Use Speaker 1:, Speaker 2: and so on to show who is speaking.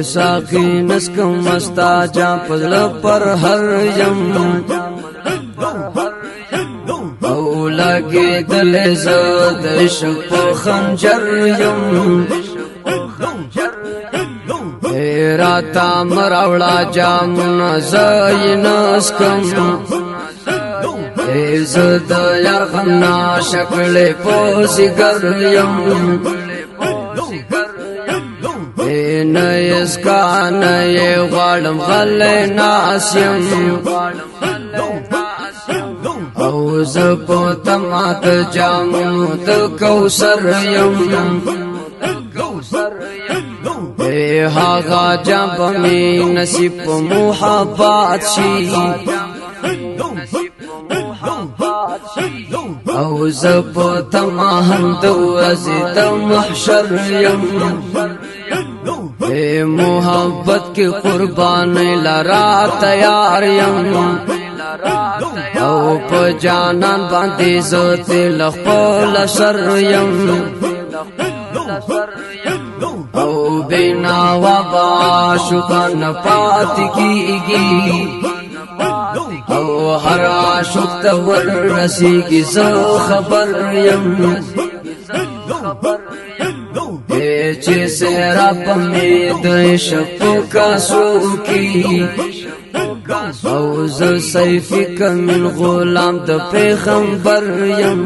Speaker 1: ساقی نسکم مستا جام پزل پر هر یم او لگی دل زد عشق خنجر یم راتا مراوڑا جامنا زای نسکم زد یار غمنا شکل پوسی گر یم نئی اسکا نئی غالم غلی ناسیم او زپو تمات جامو دکوسر یم هاغا جام پمی نصیب محبات شی او زپو تمام دو ازید محشر یم محبت کی قربان لرا تیار یم او پا جانان باندی زوتی لخپل سر یم او بینا وابا شکان پاتی کیگی او هر عاشق تور رسیگی زو خبر یم چه سہرا پمید عشق کا سوکی او ز سیفی کمن غلام د پیغمبر یم